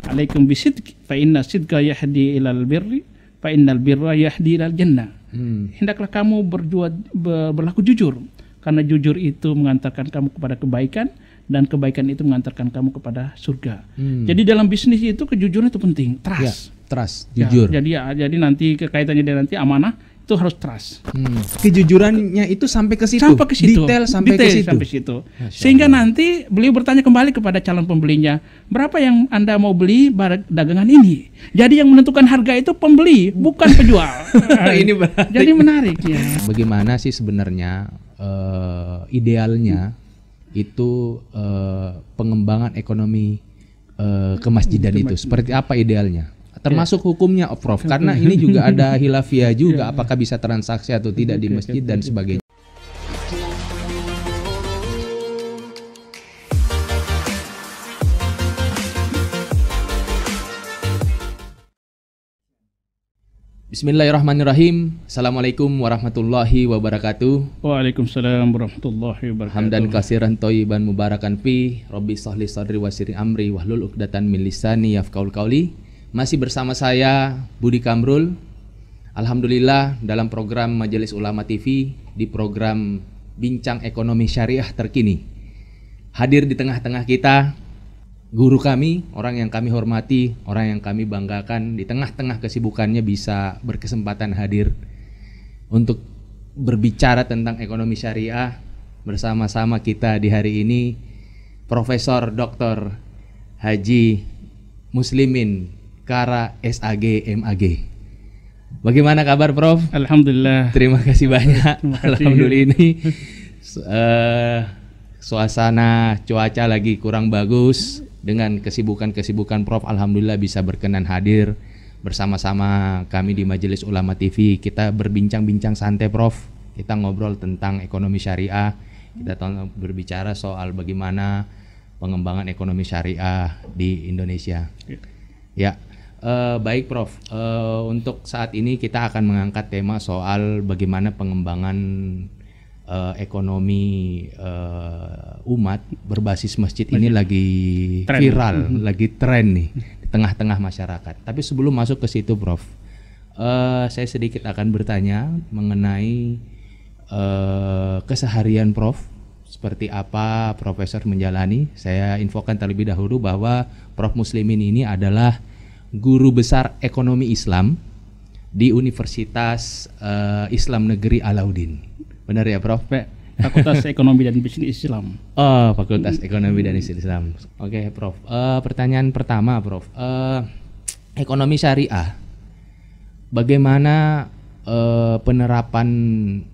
Alaikum bisidqi fa inna sidqa yahdi ilal birri fa innal birra yahdi ilal jannah. Hendaklah kamu berlaku jujur, karena jujur itu mengantarkan kamu kepada kebaikan, dan kebaikan itu mengantarkan kamu kepada surga. Jadi dalam bisnis itu kejujuran itu penting, trust. Trust, jujur. Jadi nanti kaitannya dengan nanti amanah itu harus trust. Kejujurannya itu sampai ke situ. Detail sampai ke situ. Sehingga nanti beliau bertanya kembali kepada calon pembelinya, berapa yang Anda mau beli barang dagangan ini? Jadi yang menentukan harga itu pembeli, bukan penjual. Ini menarik. Jadi menarik ya. Bagaimana sih sebenarnya idealnya itu pengembangan ekonomi kemasjidan itu? Seperti apa idealnya? Termasuk hukumnya, Prof, karena ini juga ada khilafiyah juga, apakah bisa transaksi atau tidak di masjid dan sebagainya. Bismillahirrahmanirrahim. Assalamualaikum warahmatullahi wabarakatuh. Waalaikumsalam warahmatullahi wabarakatuh. Hamdan katsiran thayyiban mubarakan fi, Rabbi shrahli sadri wa yassir amri wahlul 'uqdatam min lisani yafqahul qauli. Masih bersama saya Budi Kamrul. Alhamdulillah dalam program Majelis Ulama TV di program Bincang Ekonomi Syariah Terkini. Hadir di tengah-tengah kita guru kami, orang yang kami hormati, orang yang kami banggakan, di tengah-tengah kesibukannya bisa berkesempatan hadir untuk berbicara tentang ekonomi syariah. Bersama-sama kita di hari ini Profesor Dr. Haji Muslimin Kara SAG MAG. Bagaimana kabar, Prof? Alhamdulillah. Terima kasih banyak. Alhamdulillah ini suasana cuaca lagi kurang bagus. Dengan kesibukan Prof, alhamdulillah bisa berkenan hadir bersama-sama kami di Majelis Ulama TV. Kita berbincang-bincang santai, Prof. Kita ngobrol tentang ekonomi syariah. Kita berbicara soal bagaimana pengembangan ekonomi syariah di Indonesia. Ya. Baik, Prof. Untuk saat ini kita akan mengangkat tema soal bagaimana pengembangan ekonomi umat berbasis masjid ini lagi viral, lagi tren nih di tengah-tengah masyarakat. Tapi sebelum masuk ke situ, Prof, saya sedikit akan bertanya mengenai keseharian Prof. Seperti apa Profesor menjalani. Saya infokan terlebih dahulu bahwa Prof Muslimin ini adalah guru besar ekonomi Islam di Universitas Islam Negeri Alauddin. Benar ya, Prof? Fakultas Ekonomi dan Bisnis Islam. Oh, Fakultas Ekonomi dan Bisnis Islam. Oke, Prof. Pertanyaan pertama, Prof. Ekonomi syariah. Bagaimana penerapan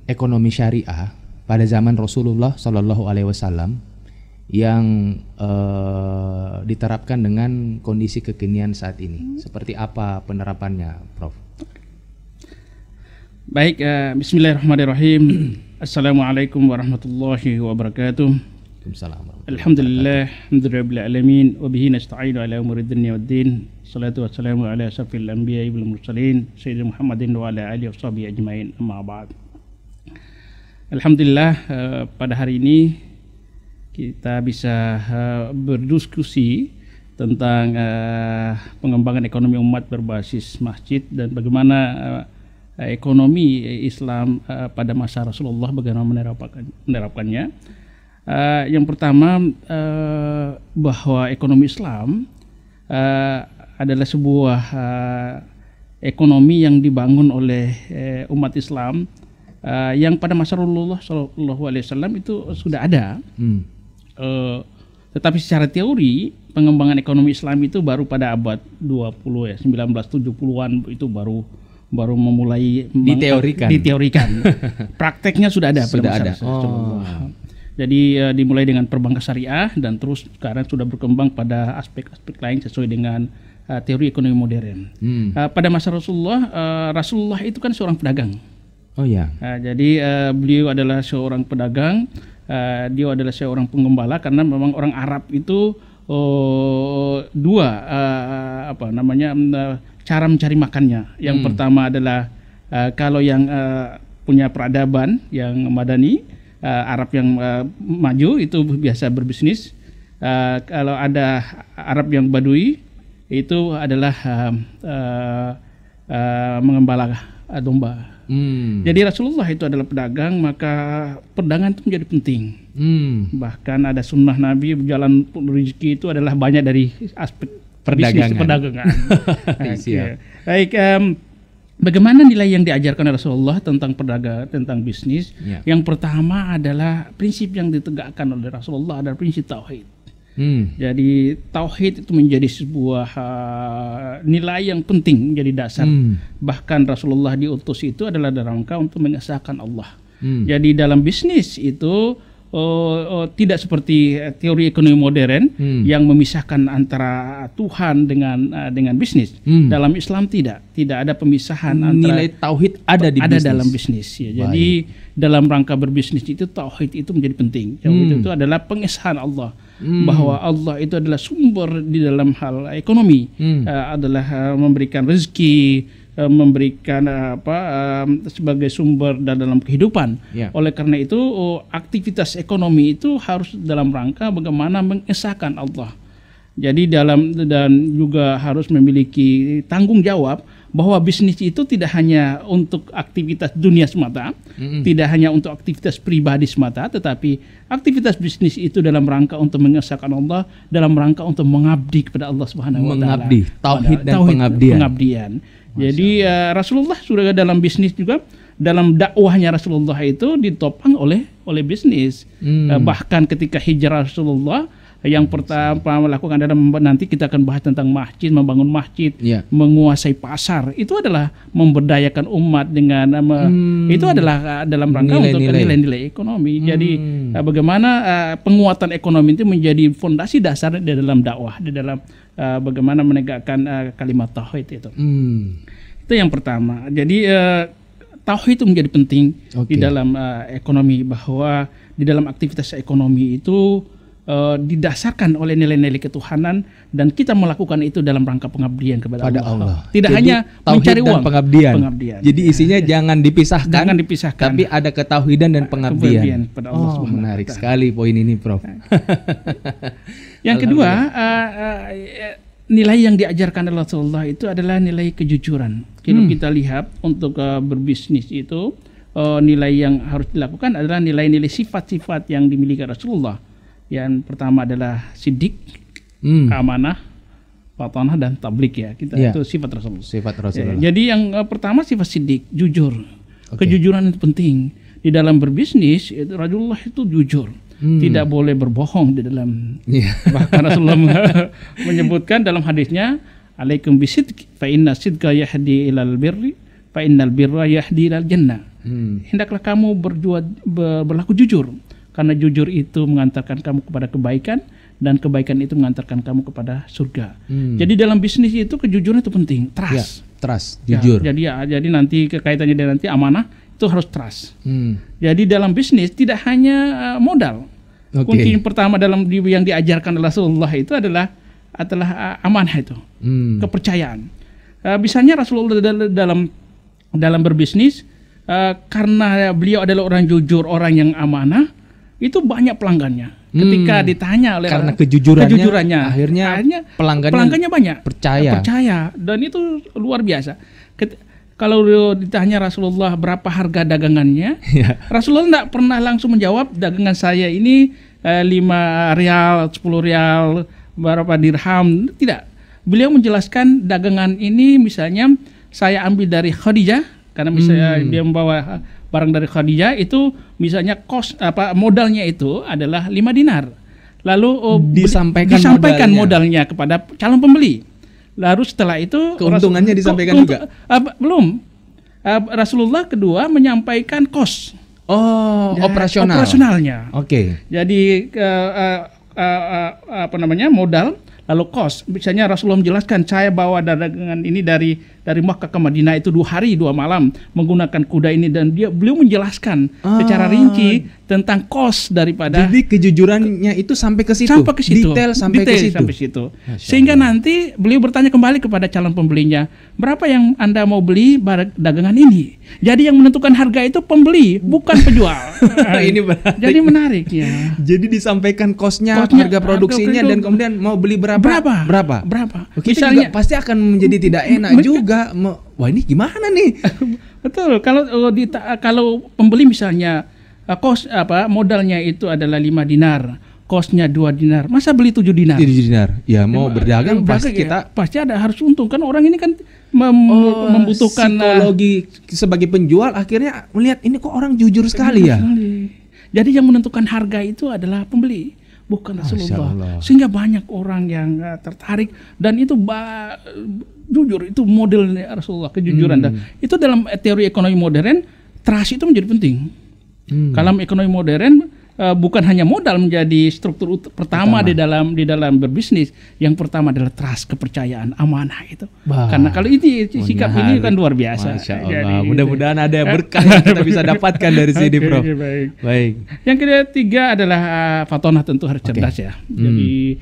ekonomi syariah pada zaman Rasulullah Shallallahu Alaihi Wasallam yang diterapkan dengan kondisi kekinian saat ini? Seperti apa penerapannya, Prof? Baik, bismillahirrahmanirrahim. Assalamualaikum warahmatullahi wabarakatuh. Alhamdulillah, alhamdulillahil alamin, wa bihi nasta'inu ala umuri dunya waddin. Salatu wassalamu ala asyrafil anbiya'i wal mursalin, sayyidina Muhammadin wa ala alihi washabihi ajmain. Amma ba'd. Alhamdulillah, pada hari ini kita bisa berdiskusi tentang pengembangan ekonomi umat berbasis masjid dan bagaimana ekonomi Islam pada masa Rasulullah bagaimana menerapkannya. Yang pertama, bahwa ekonomi Islam adalah sebuah ekonomi yang dibangun oleh umat Islam yang pada masa Rasulullah SAW itu sudah ada. Tetapi secara teori pengembangan ekonomi Islam itu baru pada abad 20 ya, 1970-an itu baru memulai diteorikan. Prakteknya sudah ada. Jadi dimulai dengan perbankan syariah dan terus sekarang sudah berkembang pada aspek-aspek lain sesuai dengan teori ekonomi modern. Pada masa Rasulullah itu kan seorang pedagang. Oh ya. Jadi beliau adalah seorang pedagang. Dia adalah seorang penggembala karena memang orang Arab itu dua cara mencari makannya. Yang pertama adalah kalau yang punya peradaban yang madani, Arab yang maju itu biasa berbisnis. Kalau ada Arab yang badui itu adalah mengembala domba. Jadi Rasulullah itu adalah pedagang, maka perdagangan itu menjadi penting. Bahkan ada sunnah Nabi, jalan rezeki itu adalah banyak dari aspek perdagangan. Baik, bagaimana nilai yang diajarkan Rasulullah tentang perdagangan, tentang bisnis? Yang pertama adalah prinsip yang ditegakkan oleh Rasulullah adalah prinsip tauhid. Jadi tauhid itu menjadi sebuah nilai yang penting, menjadi dasar. Bahkan Rasulullah diutus itu adalah dalam rangka untuk mengesahkan Allah. Jadi dalam bisnis itu tidak seperti teori ekonomi modern yang memisahkan antara Tuhan dengan bisnis. Dalam Islam tidak ada pemisahan antara nilai tauhid ada di bisnis. Dalam bisnis ya. Jadi dalam rangka berbisnis itu tauhid itu menjadi penting. Tauhid itu adalah pengesahan Allah, bahwa Allah itu adalah sumber di dalam hal ekonomi, adalah memberikan rezeki, memberikan sebagai sumber dalam kehidupan. Oleh karena itu aktivitas ekonomi itu harus dalam rangka bagaimana mengesahkan Allah. Jadi dan juga harus memiliki tanggung jawab bahwa bisnis itu tidak hanya untuk aktivitas dunia semata, tidak hanya untuk aktivitas pribadi semata, tetapi aktivitas bisnis itu dalam rangka untuk mengesahkan Allah, dalam rangka untuk mengabdi kepada Allah Subhanahu wa taala. Mengabdi, tauhid dan pengabdian. Jadi Rasulullah sudah dalam bisnis juga, dalam dakwahnya Rasulullah itu ditopang oleh bisnis. Bahkan ketika hijrah Rasulullah, yang pertama melakukan adalah nanti kita akan bahas tentang masjid, membangun masjid, menguasai pasar. Itu adalah memberdayakan umat dengan itu adalah dalam rangka untuk nilai-nilai ekonomi. Jadi bagaimana penguatan ekonomi itu menjadi fondasi dasar di dalam dakwah, di dalam bagaimana menegakkan kalimat tauhid itu. Itu yang pertama. Jadi tauhid itu menjadi penting di dalam ekonomi, bahwa di dalam aktivitas ekonomi itu didasarkan oleh nilai-nilai ketuhanan, dan kita melakukan itu dalam rangka pengabdian kepada Allah. Tidak jadi, hanya mencari uang, pengabdian. Jadi isinya jangan dipisahkan, tapi ada ketauhidan dan pengabdian kepada Allah. Menarik sekali poin ini, Prof. Yang kedua, nilai yang diajarkan oleh Rasulullah itu adalah nilai kejujuran. Kalau kita lihat untuk berbisnis itu, nilai yang harus dilakukan adalah nilai-nilai sifat-sifat yang dimiliki Rasulullah. Yang pertama adalah sidik, amanah, patanah, dan tablik ya. Itu sifat Rasulullah. Jadi yang pertama sifat sidik, jujur. Kejujuran itu penting. Di dalam berbisnis itu Rasulullah itu jujur. Tidak boleh berbohong di dalam. Bahkan Rasulullah menyebutkan dalam hadisnya, alaikum bisidq fa inna sidqa yahdi ilal birri fa innal birra yahdi ilal jannah. Hendaklah kamu berlaku jujur, karena jujur itu mengantarkan kamu kepada kebaikan, dan kebaikan itu mengantarkan kamu kepada surga. Jadi dalam bisnis itu kejujuran itu penting. Trust, jujur. Jadi nanti kaitannya dengan nanti amanah itu harus trust. Jadi dalam bisnis tidak hanya modal. Kunci pertama dalam yang diajarkan oleh Rasulullah itu adalah amanah itu, kepercayaan. Misalnya Rasulullah dalam berbisnis, karena beliau adalah orang jujur, orang yang amanah, itu banyak pelanggannya. Ketika ditanya oleh karena kejujurannya akhirnya pelanggannya banyak percaya, dan itu luar biasa. Kalau ditanya Rasulullah berapa harga dagangannya, Rasulullah tidak pernah langsung menjawab dagangan saya ini 5 rial, 10 rial, berapa dirham. Tidak. Beliau menjelaskan dagangan ini misalnya saya ambil dari Khadijah, karena misalnya dia membawa barang dari Khadijah, itu misalnya modalnya itu adalah 5 dinar. Lalu disampaikan modalnya kepada calon pembeli. Lalu setelah itu keuntungannya disampaikan juga? Belum. Rasulullah kedua menyampaikan kos. Operasionalnya. Jadi modal, lalu kos. Misalnya Rasulullah menjelaskan, saya bawa dagangan ini dari dari Makkah ke Madinah itu 2 hari 2 malam menggunakan kuda ini, dan beliau menjelaskan secara rinci tentang kos daripada. Jadi kejujurannya itu sampai ke situ. Detail sampai ke situ. Sehingga nanti beliau bertanya kembali kepada calon pembelinya, berapa yang Anda mau beli barang dagangan ini? Jadi yang menentukan harga itu pembeli, bukan penjual. Ini menarik. Jadi menarik ya. Jadi disampaikan kosnya, harga produksinya, dan kemudian mau beli berapa? Kita misalnya, juga pasti akan menjadi tidak enak juga. Wah, ini gimana nih? Betul. Kalau pembeli misalnya modalnya itu adalah 5 dinar, kosnya 2 dinar, masa beli 7 dinar? 7 dinar. Ya mau berdagang pasti ada harus untung kan, orang ini kan membutuhkan psikologi sebagai penjual, akhirnya melihat ini kok orang jujur sekali ya. Jadi yang menentukan harga itu adalah pembeli, bukan Rasulullah. Sehingga banyak orang yang tertarik, dan itu jujur, itu modelnya Rasulullah, kejujuran. Dan itu dalam teori ekonomi modern, trust itu menjadi penting. Kalau ekonomi modern bukan hanya modal menjadi struktur pertama di dalam berbisnis. Yang pertama adalah trust, kepercayaan, amanah itu. Karena kalau ini sikap ini kan luar biasa. Masya Allah. Mudah-mudahan ada berkah yang kita bisa dapatkan dari sini, Prof. Baik. Yang ketiga adalah fatonah, tentu harus cerdas ya. Jadi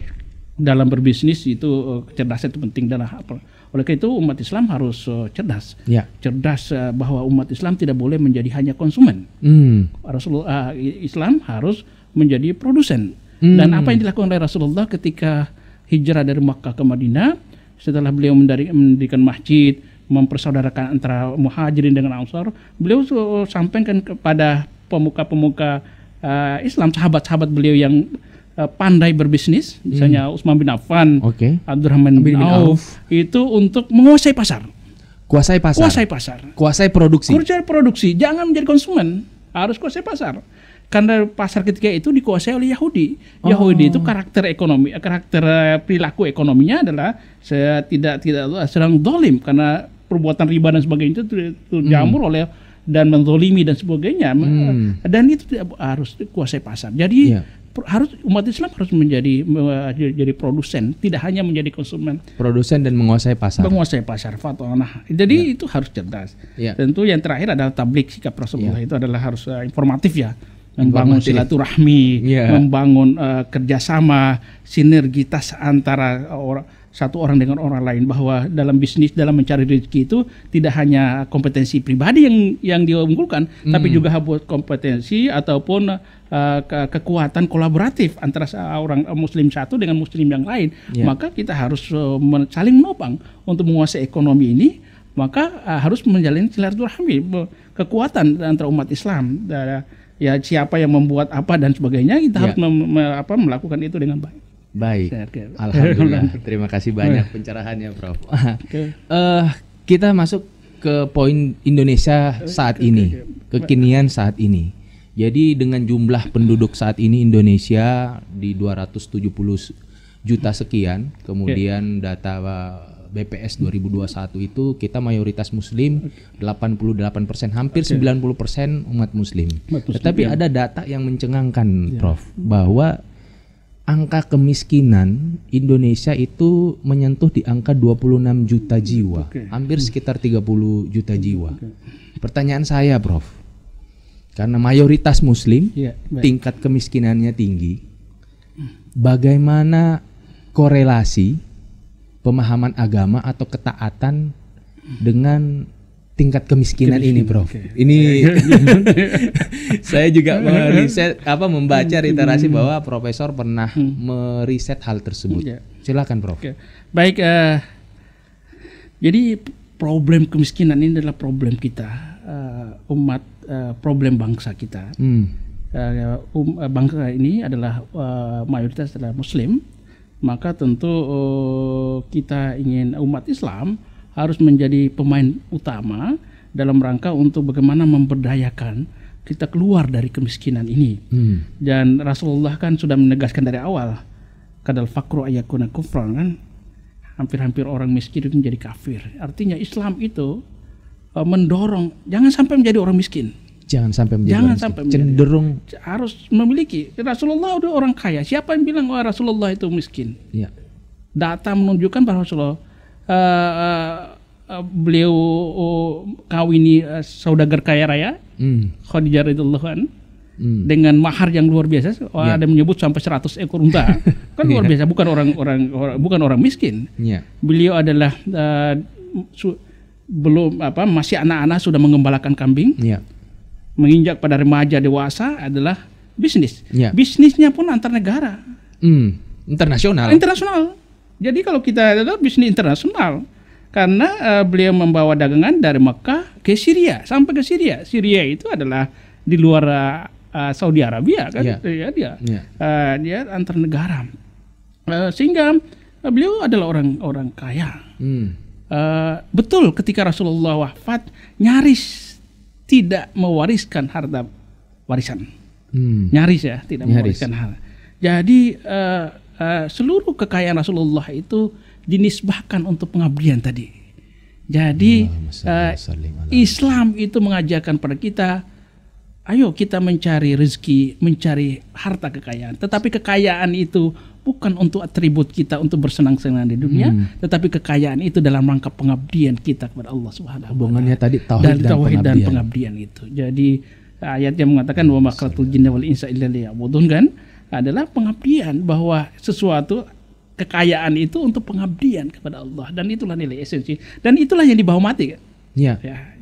dalam berbisnis itu kecerdasan itu penting. Oleh karena itu umat Islam harus cerdas. Cerdas bahwa umat Islam tidak boleh menjadi hanya konsumen. Rasulullah Islam harus menjadi produsen. Dan apa yang dilakukan oleh Rasulullah ketika hijrah dari Makkah ke Madinah, setelah beliau mendirikan masjid, mempersaudarakan antara muhajirin dengan ansar, beliau sampaikan kepada pemuka-pemuka Islam, sahabat-sahabat beliau yang pandai berbisnis, misalnya Utsman bin Affan, Abdurrahman bin Auf, itu untuk menguasai pasar. Kuasai pasar. Kuasai produksi. Jangan menjadi konsumen, harus kuasai pasar. Karena pasar ketika itu dikuasai oleh Yahudi. Yahudi itu karakter perilaku ekonominya adalah tidak sedang dolim, karena perbuatan riba dan sebagainya itu jamur oleh dan menzolimi dan sebagainya. Dan itu harus kuasai pasar. Jadi umat Islam harus menjadi produsen, tidak hanya menjadi konsumen. Produsen dan menguasai pasar. Fatonah. Jadi itu harus cerdas. Tentu yang terakhir adalah tablik, sikap Rasulullah itu adalah harus informatif ya. Membangun silaturahmi, membangun kerjasama, sinergitas antara satu orang dengan orang lain, bahwa dalam bisnis, dalam mencari rezeki itu tidak hanya kompetensi pribadi yang diunggulkan, tapi juga buat kompetensi ataupun kekuatan kolaboratif antara orang muslim satu dengan muslim yang lain. Maka kita harus saling menopang untuk menguasai ekonomi ini. Maka harus menjalin silaturahmi, kekuatan antara umat Islam. Ya, siapa yang membuat apa dan sebagainya, kita harus melakukan itu dengan baik. Baik, alhamdulillah. Terima kasih banyak pencerahannya, Prof. Kita masuk ke poin Indonesia saat ini, kekinian saat ini. Jadi dengan jumlah penduduk saat ini Indonesia di 270 juta sekian, kemudian data BPS 2021 itu kita mayoritas Muslim 88%, hampir 90% umat Muslim. Tetapi ada data yang mencengangkan, Prof, bahwa angka kemiskinan Indonesia itu menyentuh di angka 26 juta jiwa, hampir sekitar 30 juta jiwa. Pertanyaan saya, Prof, karena mayoritas Muslim, tingkat kemiskinannya tinggi, bagaimana korelasi pemahaman agama atau ketaatan dengan tingkat kemiskinan ini, Prof? Ini saya juga membaca literasi bahwa Profesor pernah meriset hal tersebut. Silakan, Prof. Baik, jadi problem kemiskinan ini adalah problem kita, problem bangsa kita. Bangsa ini adalah mayoritas adalah Muslim. Maka tentu kita ingin umat Islam harus menjadi pemain utama dalam rangka untuk bagaimana memberdayakan kita keluar dari kemiskinan ini. Dan Rasulullah kan sudah menegaskan dari awal, kadal fakru ayakuna kufran, kan, hampir-hampir orang miskin itu menjadi kafir. Artinya Islam itu mendorong jangan sampai menjadi orang miskin. Jangan sampai cenderung harus memiliki. Rasulullah udah orang kaya. Siapa yang bilang Rasulullah itu miskin? Data menunjukkan bahwa Rasulullah beliau kawini saudagar kaya raya Khadijah radhiyallahu anha dengan mahar yang luar biasa. Ada menyebut sampai 100 ekor unta. Kan luar biasa, bukan orang miskin. Beliau adalah masih anak-anak sudah mengembalakan kambing. Menginjak pada remaja dewasa adalah bisnis. Bisnisnya pun antar negara. Internasional. Jadi kalau kita adalah bisnis internasional, karena beliau membawa dagangan dari Mekah ke Syria sampai ke Syria. Syria itu adalah di luar Saudi Arabia kan, dia antar negara, sehingga beliau adalah orang kaya. Betul ketika Rasulullah wafat nyaris tidak mewariskan harta warisan, nyaris ya tidak mewariskan harta. Jadi seluruh kekayaan Rasulullah itu dinisbahkan untuk pengabdian tadi. Jadi Islam itu mengajarkan pada kita, ayo kita mencari rezeki, mencari harta kekayaan. Tetapi kekayaan itu bukan untuk atribut kita untuk bersenang-senang di dunia, tetapi kekayaan itu dalam rangka pengabdian kita kepada Allah Subhanahu wa taala. Hubungannya tadi tauhid dan pengabdian itu. Jadi ayat yang mengatakan wa makhluqul jinna wal insa illa liya'budun kan adalah pengabdian, bahwa sesuatu kekayaan itu untuk pengabdian kepada Allah, dan itulah nilai esensi, dan itulah yang dibawa mati kan.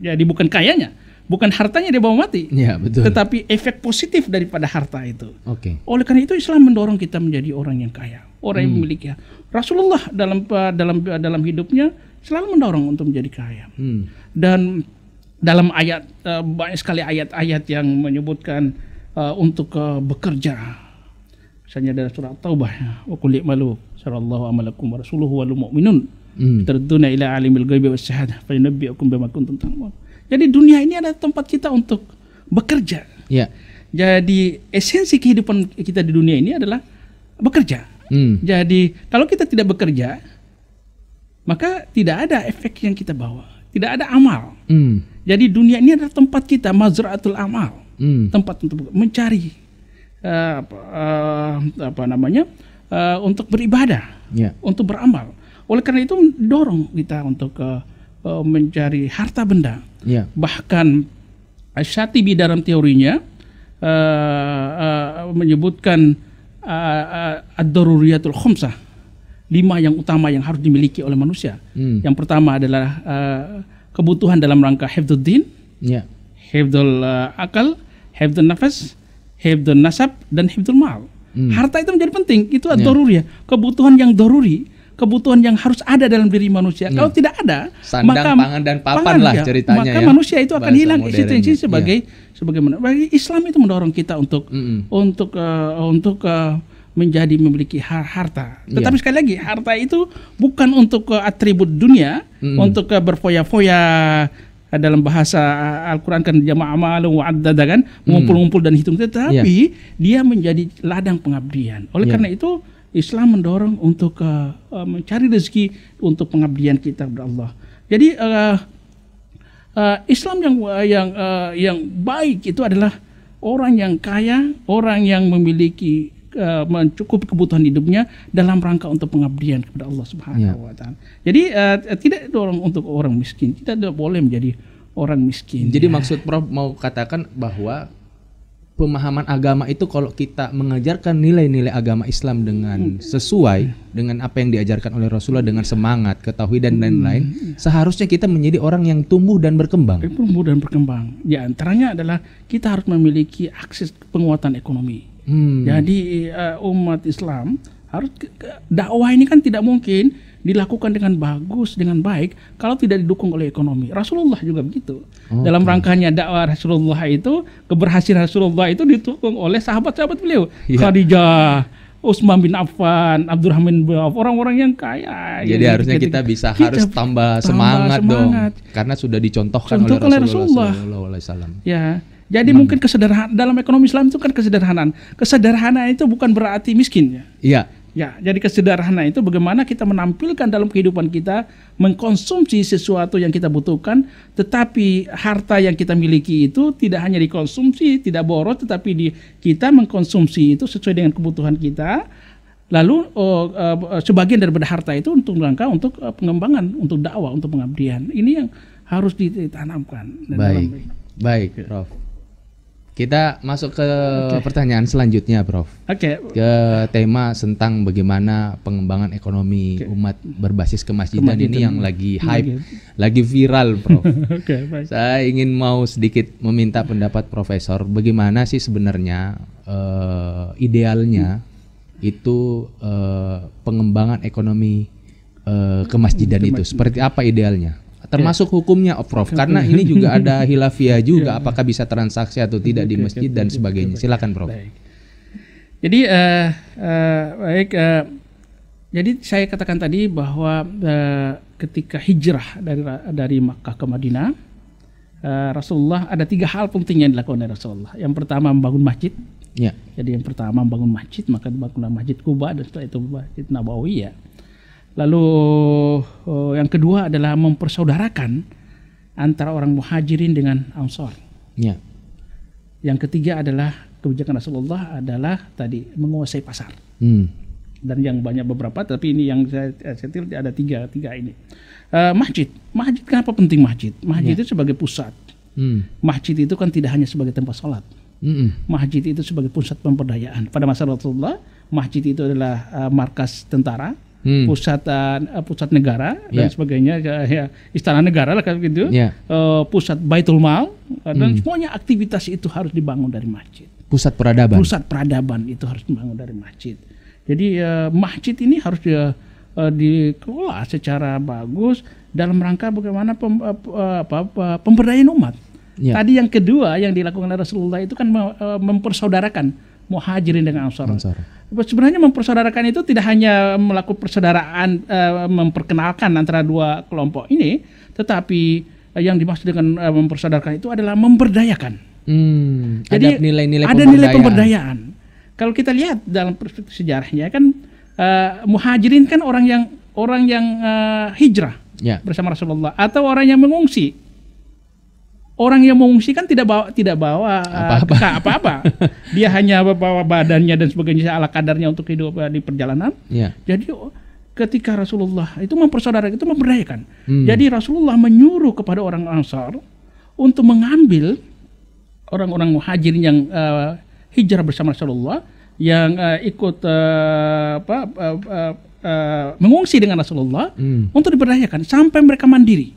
Jadi bukan kayanya, bukan hartanya dia bawa mati, betul. Tetapi efek positif daripada harta itu. Oleh karena itu Islam mendorong kita menjadi orang yang kaya, orang yang memiliki. Rasulullah dalam hidupnya selalu mendorong untuk menjadi kaya. Dan dalam ayat banyak sekali ayat-ayat yang menyebutkan untuk bekerja. Misalnya dalam surah Taubah, wa qul i'malu sarallahu amalakum wa rasuluhu wal mu'minun tarduna ila alimil ghaibi was syahadah fa yunabbi'ukum bima kuntum ta'malun. Jadi dunia ini adalah tempat kita untuk bekerja. Jadi esensi kehidupan kita di dunia ini adalah bekerja. Jadi kalau kita tidak bekerja, maka tidak ada efek yang kita bawa, tidak ada amal. Jadi dunia ini adalah tempat kita mazra'atul amal, tempat untuk mencari untuk beribadah, untuk beramal. Oleh karena itu dorong kita untuk mencari harta benda. Bahkan Asy-Syatibi dalam teorinya menyebutkan ad-daruriyatul khamsah, 5 yang utama yang harus dimiliki oleh manusia. Yang pertama adalah kebutuhan dalam rangka hifdzuddin, hifdzul akal, hifdzun nafas, hifdzun nasab, dan hifdzul mal. Harta itu menjadi penting, itu ad-daruriyah, kebutuhan yang daruri, kebutuhan yang harus ada dalam diri manusia. Kalau tidak ada, sandang, pangan dan papan lah ceritanya, maka manusia itu akan hilang eksistensi sebagaimana. Bagi Islam itu mendorong kita untuk memiliki harta. Tetapi sekali lagi, harta itu bukan untuk atribut dunia, untuk berfoya-foya. Dalam bahasa Al-Quran kan jama'a amalun wa addada kan, mengumpul-ngumpul dan hitung, tetapi dia menjadi ladang pengabdian. Oleh karena itu Islam mendorong untuk mencari rezeki untuk pengabdian kita kepada Allah. Jadi Islam yang baik itu adalah orang yang kaya, orang yang memiliki mencukupi kebutuhan hidupnya dalam rangka untuk pengabdian kepada Allah Subhanahu wa taala. Jadi tidak dorong untuk orang miskin. Kita tidak boleh menjadi orang miskin. Jadi maksud Prof mau katakan bahwa pemahaman agama itu kalau kita mengajarkan nilai-nilai agama Islam dengan sesuai dengan apa yang diajarkan oleh Rasulullah, dengan semangat, ketauhidan dan lain-lain, seharusnya kita menjadi orang yang tumbuh dan berkembang. Di antaranya adalah kita harus memiliki akses penguatan ekonomi. Jadi umat Islam harus dakwah ini kan tidak mungkin dilakukan dengan bagus, dengan baik kalau tidak didukung oleh ekonomi. Rasulullah juga begitu. Dalam rangkanya dakwah Rasulullah itu, keberhasilan Rasulullah itu didukung oleh sahabat-sahabat beliau. Khadijah, Utsman bin Affan, Abdurrahman bin Auf, orang-orang yang kaya. Jadi harusnya kita harus tambah semangat dong, karena sudah dicontohkan oleh Rasulullah SAW. Jadi mungkin kesederhanaan dalam ekonomi Islam itu kan kesederhanaan. Kesederhanaan itu bukan berarti miskin. Jadi kesederhanaan itu bagaimana kita menampilkan dalam kehidupan kita, mengkonsumsi sesuatu yang kita butuhkan, tetapi harta yang kita miliki itu tidak hanya dikonsumsi, tidak boros, tetapi kita mengkonsumsi itu sesuai dengan kebutuhan kita, Lalu sebagian daripada harta itu untuk rangka untuk pengembangan, untuk dakwah, untuk pengabdian. Ini yang harus ditanamkan. Baik, Prof. Kita masuk ke pertanyaan selanjutnya, Prof. Ke tema tentang bagaimana pengembangan ekonomi umat berbasis kemasjidan ini yang lagi hype, lagi viral, Prof. Saya ingin mau sedikit meminta pendapat Profesor, bagaimana sih sebenarnya idealnya itu pengembangan ekonomi kemasjidan itu seperti apa idealnya, termasuk hukumnya, Prof, karena ini juga ada khilafiyah juga, apakah bisa transaksi atau tidak di masjid dan sebagainya. Silakan, Prof. Jadi jadi saya katakan tadi bahwa ketika hijrah dari Makkah ke Madinah, Rasulullah ada 3 hal penting yang dilakukan oleh Rasulullah. Yang pertama membangun masjid. Ya. Jadi yang pertama membangun masjid, maka dibangunlah Masjid Quba dan setelah itu Masjid Nabawi ya. Lalu yang kedua adalah mempersaudarakan antara orang muhajirin dengan ansor. Ya. Yang ketiga adalah kebijakan Rasulullah adalah tadi menguasai pasar. Dan yang banyak beberapa, tapi ini yang saya ada tiga ini. Masjid kenapa penting masjid? Masjid itu sebagai pusat. Masjid itu kan tidak hanya sebagai tempat sholat. Masjid itu sebagai pusat pemberdayaan. Pada masa Rasulullah, masjid itu adalah markas tentara, pusat negara dan sebagainya, ya, istana negara lah kan gitu, pusat Baitul Mal, dan semuanya aktivitas itu harus dibangun dari masjid. Pusat peradaban itu harus dibangun dari masjid. Jadi masjid ini harus dikelola secara bagus dalam rangka bagaimana pemberdayaan umat. Tadi yang kedua yang dilakukan oleh Rasulullah itu kan mempersaudarakan muhajirin dengan ansar. Sebenarnya mempersaudarakan itu tidak hanya melakukan persaudaraan, memperkenalkan antara dua kelompok ini, tetapi yang dimaksud dengan mempersaudarakan itu adalah memberdayakan. Jadi ada nilai pemberdayaan. Kalau kita lihat dalam perspektif sejarahnya kan muhajirin kan orang yang hijrah bersama Rasulullah atau orang yang mengungsi. Orang yang mengungsi kan tidak bawa apa-apa. Dia hanya bawa badannya dan sebagainya ala kadarnya untuk hidup di perjalanan. Jadi ketika Rasulullah itu mempersaudarakan, itu memberdayakan. Jadi Rasulullah menyuruh kepada orang Ansar untuk mengambil orang-orang muhajirin yang hijrah bersama Rasulullah, yang ikut mengungsi dengan Rasulullah untuk diberdayakan sampai mereka mandiri.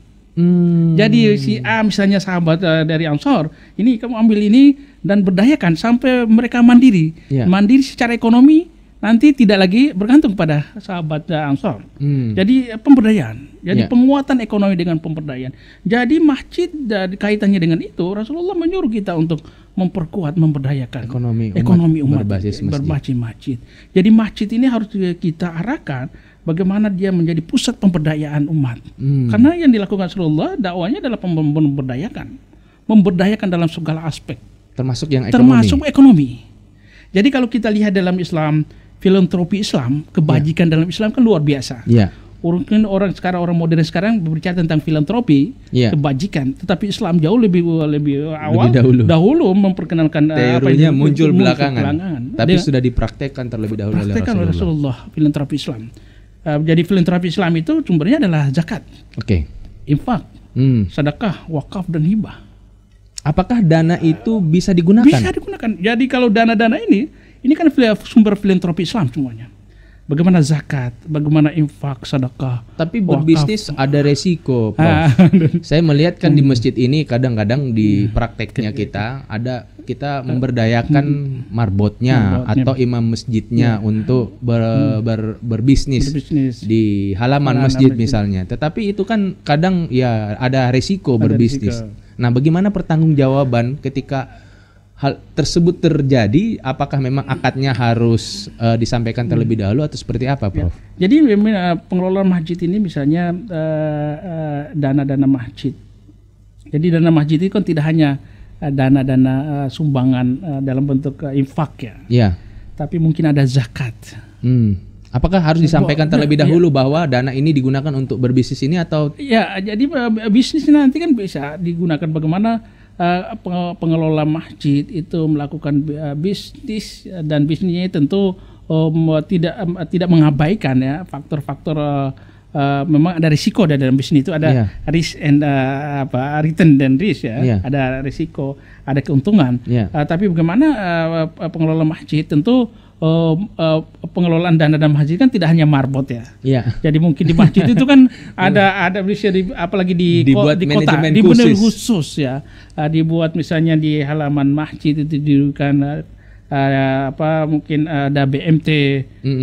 Jadi si A misalnya sahabat dari Ansar, ini kamu ambil ini dan berdayakan sampai mereka mandiri, mandiri secara ekonomi, nanti tidak lagi bergantung pada sahabat Ansar. Jadi pemberdayaan, jadi penguatan ekonomi dengan pemberdayaan. Jadi masjid kaitannya dengan itu, Rasulullah menyuruh kita untuk memperkuat, memberdayakan ekonomi umat berbasis masjid. Jadi masjid ini harus kita arahkan bagaimana dia menjadi pusat pemberdayaan umat. Karena yang dilakukan Rasulullah dakwanya adalah memberdayakan dalam segala aspek, termasuk ekonomi. Jadi kalau kita lihat dalam Islam, filantropi Islam, kebajikan dalam Islam kan luar biasa. Orang modern sekarang berbicara tentang filantropi, kebajikan, tetapi Islam jauh lebih awal, dahulu memperkenalkan teorinya muncul belakangan. Tapi sudah dipraktekkan terlebih dahulu oleh Rasulullah, filantropi Islam. Jadi filantropi Islam itu sumbernya adalah zakat, infak, sedekah, wakaf dan hibah. Apakah dana itu bisa digunakan? Bisa digunakan. Jadi kalau dana-dana ini kan sumber filantropi Islam semuanya. Bagaimana zakat, bagaimana infak, sedekah. Tapi berbisnis ada resiko, Prof. Saya melihat kan di masjid ini kadang-kadang di prakteknya kita memberdayakan marbotnya atau imam masjidnya untuk berbisnis di halaman masjid misalnya. Tetapi itu kan kadang ya ada resiko berbisnis. Nah, bagaimana pertanggungjawaban ketika hal tersebut terjadi? Apakah memang akadnya harus disampaikan terlebih dahulu atau seperti apa, Prof? Jadi pengelolaan masjid ini misalnya dana-dana masjid. Jadi dana masjid itu kan tidak hanya dana-dana sumbangan dalam bentuk infak ya. Tapi mungkin ada zakat. Apakah harus disampaikan terlebih dahulu bahwa dana ini digunakan untuk berbisnis ini atau? Ya, jadi bisnis nanti kan bisa digunakan bagaimana pengelola masjid itu melakukan bisnis, dan bisnisnya tentu tidak mengabaikan ya faktor-faktor memang ada risiko dalam bisnis itu, ada risk and return dan risk ya, ada risiko, ada keuntungan. Tapi bagaimana pengelola masjid, tentu pengelolaan dana dalam masjid kan tidak hanya marbot ya. Jadi mungkin di masjid itu kan ada bisa apalagi di kota dibenar khusus ya, dibuat misalnya di halaman masjid itu didirikan mungkin ada BMT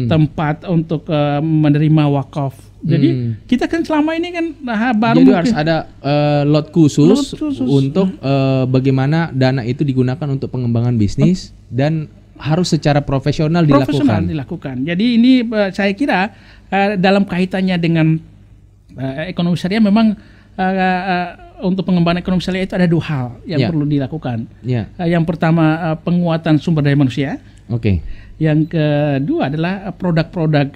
tempat untuk menerima wakaf. Jadi kita kan selama ini kan baru jadi harus ada lot khusus untuk bagaimana dana itu digunakan untuk pengembangan bisnis dan harus secara profesional dilakukan. Jadi ini saya kira dalam kaitannya dengan ekonomi syariah memang untuk pengembangan ekonomi syariah itu ada 2 hal yang perlu dilakukan. Yang pertama penguatan sumber daya manusia. Yang kedua adalah produk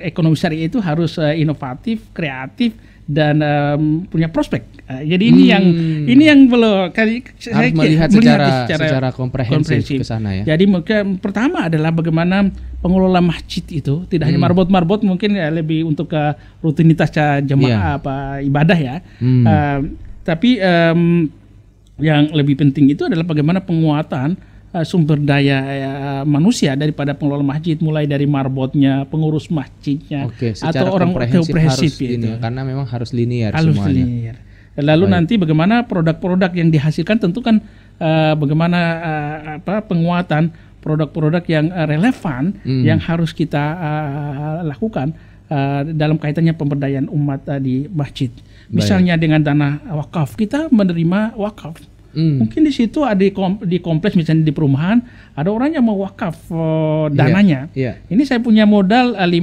ekonomi syariah itu harus inovatif, kreatif dan punya prospek. Jadi ini yang perlu saya melihat secara komprehensif ke sana ya. Jadi pertama adalah bagaimana pengelola masjid itu tidak hanya marbot-marbot, mungkin lebih untuk ke rutinitas jemaah ibadah ya. Tapi yang lebih penting itu adalah bagaimana penguatan sumber daya manusia daripada pengelola masjid, mulai dari marbotnya, pengurus masjidnya, atau orang komprehensif ya, karena memang harus linear semuanya. Lalu nanti bagaimana produk-produk yang dihasilkan, tentu kan bagaimana penguatan produk-produk yang relevan yang harus kita lakukan dalam kaitannya pemberdayaan umat di masjid. Misalnya dengan dana wakaf, kita menerima wakaf. Mungkin di situ ada di kompleks misalnya di perumahan ada orang yang mau wakaf dananya. Ini saya punya modal 10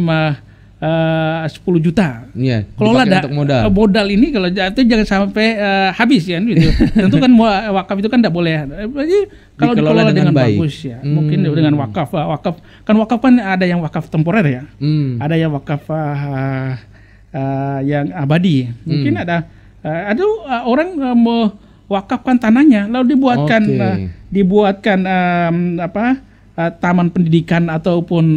juta. Kelola modal ini kalau jatuh jangan sampai habis ya gitu. Tentu kan wakaf itu kan tidak boleh. Jadi kalau dikelola dengan bagus ya, mungkin dengan wakaf kan ada yang wakaf temporer ya. Ada yang wakaf yang abadi. Mungkin ada orang mau wakafkan tanahnya lalu dibuatkan taman pendidikan ataupun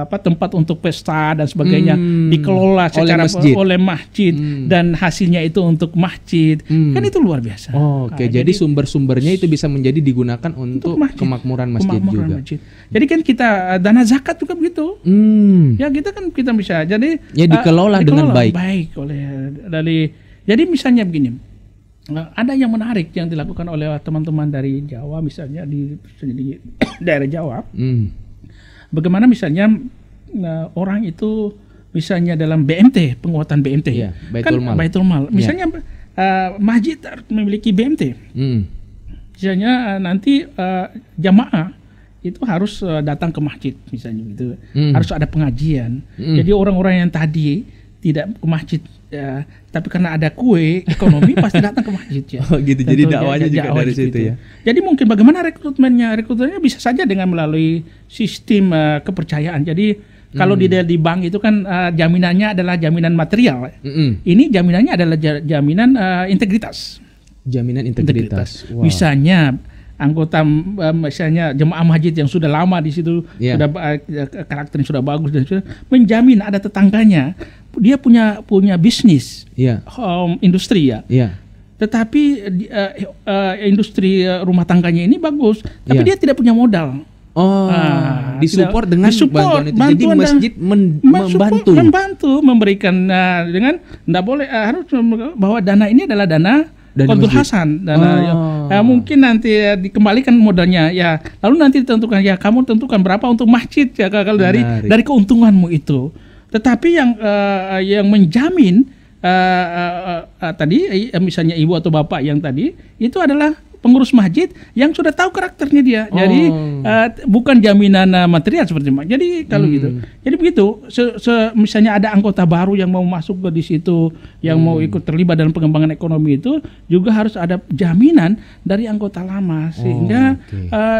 tempat untuk pesta dan sebagainya, dikelola secara oleh masjid dan hasilnya itu untuk masjid. Kan itu luar biasa. Jadi sumber-sumbernya itu bisa menjadi digunakan untuk kemakmuran masjid juga. Jadi kan kita dana zakat juga begitu. Ya kita bisa jadi dikelola dengan baik jadi misalnya begini. Ada yang menarik yang dilakukan oleh teman-teman dari Jawa, misalnya di daerah Jawa. Bagaimana misalnya orang itu misalnya dalam BMT, penguatan BMT, Baitul Mal. Misalnya masjid memiliki BMT. Misalnya nanti jamaah itu harus datang ke masjid misalnya gitu. Harus ada pengajian. Jadi orang-orang yang tadi tidak ke masjid tapi karena ada kue ekonomi pasti datang ke masjid ya. Gitu. Jadi dakwahnya juga dari situ ya. Jadi mungkin bagaimana rekrutmennya bisa saja dengan melalui sistem kepercayaan. Jadi kalau di bank itu kan jaminannya adalah jaminan material. Ini jaminannya adalah jaminan integritas. Jaminan integritas. Wow. Misalnya anggota misalnya jemaah masjid yang sudah lama di situ, sudah karakternya sudah bagus dan sudah menjamin ada tetangganya, dia punya bisnis, industri ya. Tetapi industri rumah tangganya ini bagus, tapi dia tidak punya modal. Disupport dengan bantuan itu. Jadi masjid membantu memberikan dengan tidak boleh harus bahwa dana ini adalah dana Qardul Hasan, mungkin nanti dikembalikan modalnya ya, lalu nanti ditentukan ya kamu tentukan berapa untuk masjid ya kalau dari keuntunganmu itu. Tetapi yang menjamin tadi misalnya ibu atau bapak yang tadi itu adalah pengurus masjid yang sudah tahu karakternya dia. Jadi bukan jaminan material seperti itu. Jadi kalau gitu. Jadi begitu. Misalnya ada anggota baru yang mau masuk ke di situ, yang mau ikut terlibat dalam pengembangan ekonomi itu juga harus ada jaminan dari anggota lama sehingga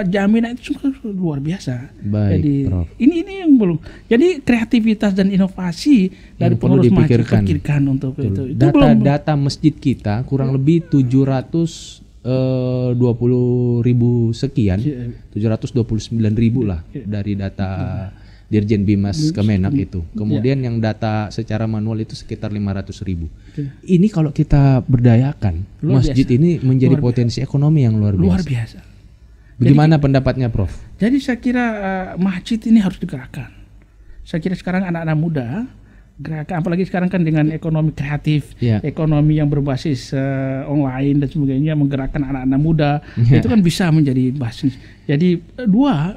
jaminan itu luar biasa. Jadi Prof. Ini yang belum. Jadi kreativitas dan inovasi dari pengurus masjid pikirkan untuk itu. Data masjid kita kurang lebih 720 720.000 sekian, 729.000 lah dari data Dirjen Bimas Kemenak itu. Kemudian yang data secara manual itu sekitar 500.000. Ini kalau kita berdayakan, masjid ini menjadi potensi ekonomi yang luar biasa. Luar biasa. Bagaimana pendapatnya, Prof? Jadi saya kira masjid ini harus digerakkan. Saya kira sekarang anak-anak muda gerakan, apalagi sekarang kan dengan ekonomi kreatif, ekonomi yang berbasis online dan sebagainya, menggerakkan anak-anak muda, itu kan bisa menjadi basis. Jadi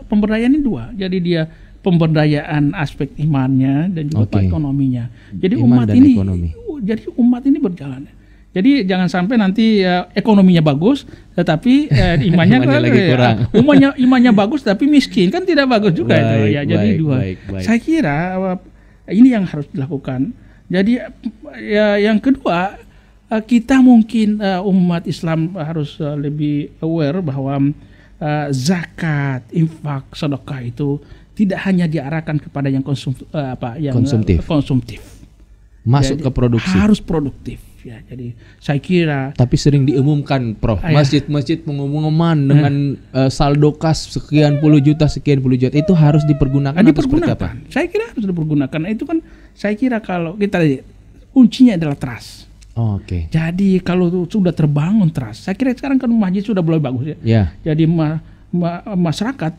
pemberdayaan ini dua. Jadi dia pemberdayaan aspek imannya dan juga ekonominya. Jadi umat ini berjalan. Jadi jangan sampai nanti ekonominya bagus, tetapi imannya lagi kurang. Imannya bagus tapi miskin, kan tidak bagus juga itu. Ya, jadi dua. Saya kira ini yang harus dilakukan. Jadi yang kedua, kita mungkin umat Islam harus lebih aware bahwa zakat, infak, sedekah itu tidak hanya diarahkan kepada yang konsumtif. Masuk ke produksi. Harus produktif. Ya, jadi saya kira. Tapi sering diumumkan, Prof. Masjid-masjid pengumuman dengan saldo kas sekian puluh juta. Itu harus dipergunakan. Dipergunakan. Saya kira harus dipergunakan. Itu kan saya kira kalau kita lihat kuncinya adalah trust. Jadi kalau sudah terbangun trust, saya kira sekarang kan masjid sudah mulai bagus ya. Jadi masyarakat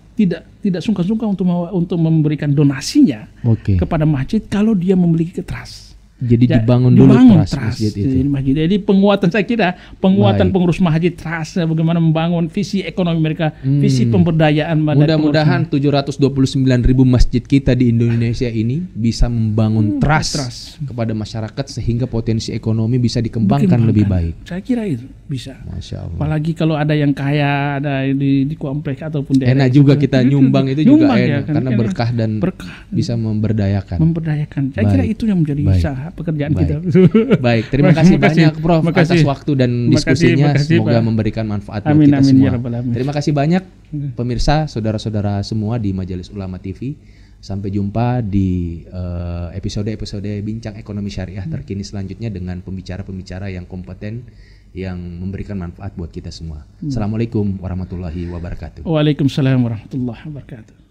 tidak sungkan-sungkan untuk memberikan donasinya kepada masjid kalau dia memiliki trust. Jadi dibangun trust masjid itu. Jadi penguatan, saya kira penguatan pengurus masjid trust, bagaimana membangun visi ekonomi mereka, visi pemberdayaan. Mudah-mudahan 729.000 masjid kita di Indonesia ini bisa membangun trust kepada masyarakat sehingga potensi ekonomi bisa dikembangkan lebih baik. Saya kira itu bisa. Masya Allah. Apalagi kalau ada yang kaya, ada di komplek ataupun daerah. Enak juga kita nyumbang itu juga enak karena berkah dan bisa memberdayakan. Saya kira itu yang menjadi usaha pekerjaan kita. Baik, terima kasih banyak Prof atas waktu dan diskusinya. Semoga memberikan manfaat buat kita semua. Terima kasih banyak pemirsa, saudara-saudara semua di Majelis Ulama TV. Sampai jumpa di episode-episode Bincang Ekonomi Syariah terkini selanjutnya dengan pembicara-pembicara yang kompeten yang memberikan manfaat buat kita semua. Assalamualaikum warahmatullahi wabarakatuh. Waalaikumsalam warahmatullahi wabarakatuh.